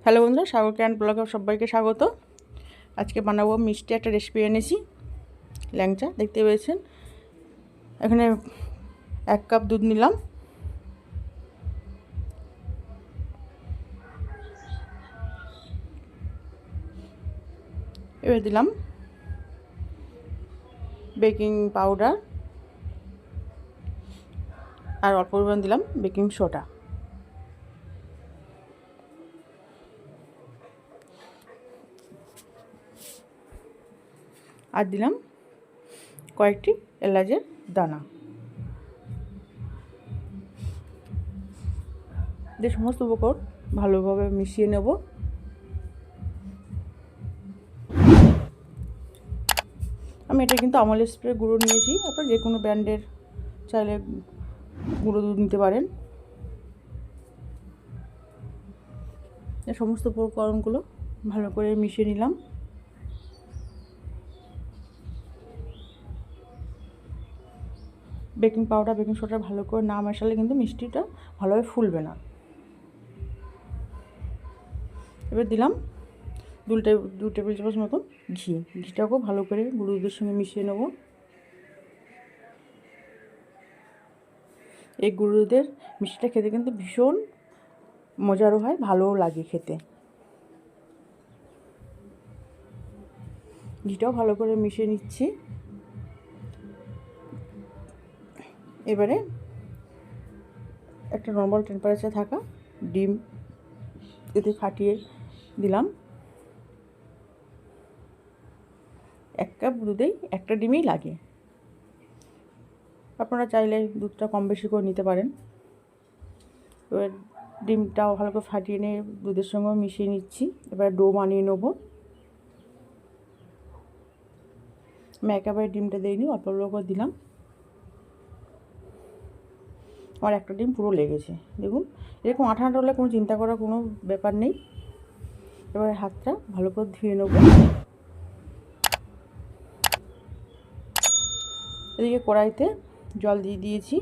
Hello বন্ধুরা, সাগর ক্যান্ড ব্লগে সবাইকে স্বাগত। আজকে বানাবো মিষ্টি একটা রেসিপি এনেছি, ল্যাংচা। দেখতে পেয়েছেন এখানে 1 কাপ দুধ নিলাম, এবার দিলাম বেকিং পাউডার আর অল্প পরিমাণ দিলাম বেকিং সোডা। আর দিলাম কয়েকটি এলাচের দানা। দিয়ে সমস্ত উপকরণ ভালোভাবে মিশিয়ে নেব। আমি এটা কিন্তু আমুল স্প্রে গুঁড়ো নিয়েছি, আপনারা যে কোনো ব্র্যান্ডের চাইলে গুঁড়ো দুধ নিতে পারেন। সমস্ত উপকরণগুলো ভালো করে মিশিয়ে নিলাম। বেকিং পাউডার বেকিং সোডা ভালো করে না মেশালে কিন্তু মিষ্টিটা ভালোভাবে ফুলবে না। এবার দিলাম 2 টেবিল চামচ মতন ঘিটাকেও ভালো করে গুঁড়ো দুধের সঙ্গে মিশিয়ে নেব। এই গুঁড়ো দুধের মিষ্টিটা খেতে কিন্তু ভীষণ মজারও হয়, ভালোও লাগে খেতে। ঘিটাও ভালো করে মিশিয়ে নিচ্ছি। এবারে একটা নর্মাল টেম্পারেচারে থাকা ডিম এতে ফাটিয়ে দিলাম। 1 কাপ দুধেই একটা ডিমই লাগে, আপনারা চাইলে দুধটা কম বেশি করে নিতে পারেন। এবার ডিমটাও ভালো করে ফাটিয়ে নিয়ে দুধের সঙ্গে মিশিয়ে নিচ্ছি। এবার ডো বানিয়ে নেবো। আমি একেবারে ডিমটা দিইনি, অল্প অল্প করে দিলাম। আমার একটা ডিম পুরো লেগেছে। দেখুন, এরকম আঠা আঠা হলে কোনো চিন্তা করার কোনো ব্যাপার নেই। এবার হাতটা ভালো করে ধুয়ে নেব। এদিকে কড়াইতে জল দিয়ে দিয়েছি।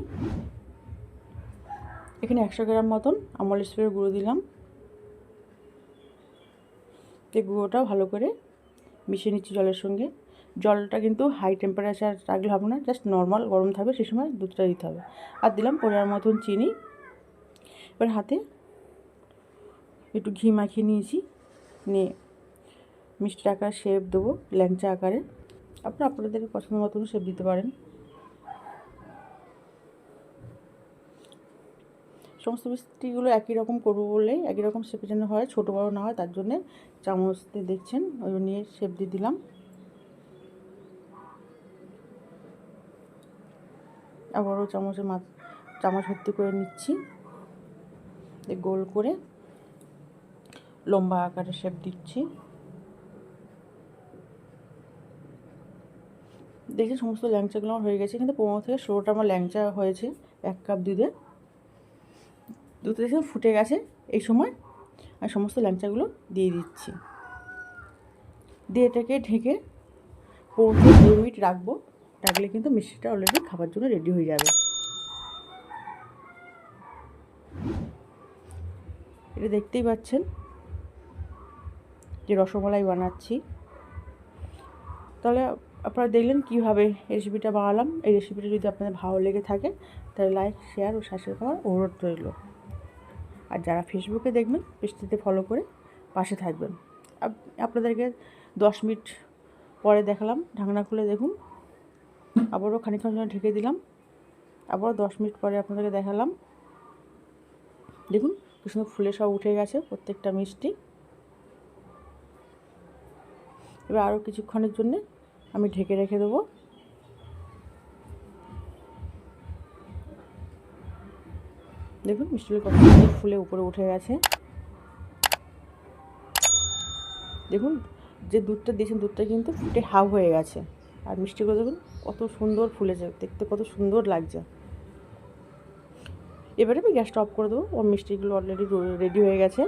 এখানে 100 গ্রাম মতন আমুল স্প্রে গুঁড়ো দিলাম। এই গুঁড়োটা ভালো করে মিশিয়ে নিচ্ছি জলের সঙ্গে। জলটা কিন্তু হাই টেম্পারেচার রাখলে হবে না, জাস্ট নর্মাল গরম থাকবে, সেই সময় দুধটা দিতে হবে। আর দিলাম পরিমাণ মতন চিনি। এবার হাতে একটু ঘি মাখিয়ে নিয়েছি, নিয়ে মিষ্টি আকারে শেপ দেবো, ল্যাংচা আকারে। আপনারা আপনাদের পছন্দ মতন শেপ দিতে পারেন। সমস্ত মিষ্টিগুলো একই রকম করবো বলে একই রকম শেপে যেন হয়, ছোটো বড়ো না হয়, তার জন্যে চামচ দিয়ে দেখছেন ওই নিয়ে শেপ দিয়ে দিলাম। আবারও চামচ ভর্তি করে নিচ্ছি, গোল করে লম্বা আকারে শেপ দিচ্ছি। দেখছি সমস্ত ল্যাংচাগুলো আমার হয়ে গেছে, কিন্তু 15 থেকে 16টা আমার ল্যাংচা হয়েছে 1 কাপ দুধে। দুধ দেখে ফুটে গেছে। এই সময় আমি সমস্ত ল্যাংচাগুলো দিয়ে দিচ্ছি, দিয়ে এটাকে ঢেকে 15 থেকে 20 মিনিট রাখবো। রাখলে কিন্তু মিষ্টিটা অলরেডি খাবার জন্য রেডি হয়ে যাবে। এটা দেখতেই পাচ্ছেন যে রসমালাই বানাচ্ছি। তাহলে আপনারা দেখলেন কীভাবে এই রেসিপিটা বানালাম। এই রেসিপিটা যদি আপনাদের ভালো লেগে থাকে তাহলে লাইক, শেয়ার ও সাবস্ক্রাইব করার অনুরোধ রইল। আর যারা ফেসবুকে দেখবেন পেজটিতে ফলো করে পাশে থাকবেন। আপনাদেরকে 10 মিনিট পরে দেখালাম, ঢাকনা খুলে দেখুন। আবারও খানিকক্ষণ জন্য ঢেকে দিলাম, আবারও 10 মিনিট পরে আপনাদেরকে দেখালাম। দেখুন কি সুন্দর ফুলে সব উঠে গেছে প্রত্যেকটা মিষ্টি। এবার আরও কিছুক্ষণের জন্যে আমি ঢেকে রেখে দেবো। দেখুন মিষ্টিগুলো কত সুন্দর ফুলে উপরে উঠে গেছে। দেখুন যে দুধটা দিয়েছেন দুধটা কিন্তু ফুটে হাফ হয়ে গেছে। আর মিষ্টিগুলো দেখুন কত সুন্দর ফুলেছে, দেখতে কত সুন্দর লাগছে। এবারে আমি গ্যাসটা অফ করে দেবো। মিষ্টিগুলো অলরেডি রেডি হয়ে গেছে।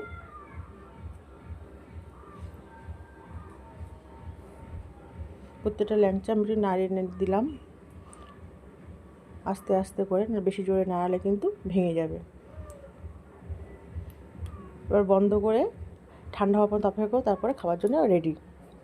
প্রত্যেকটা ল্যাংচা আমি নাড়িয়ে দিলাম আস্তে আস্তে করে, বেশি জোরে নাড়ালে কিন্তু ভেঙে যাবে। এবার বন্ধ করে ঠান্ডা হওয়ার পর অপেক্ষা করো, তারপরে খাওয়ার জন্য রেডি।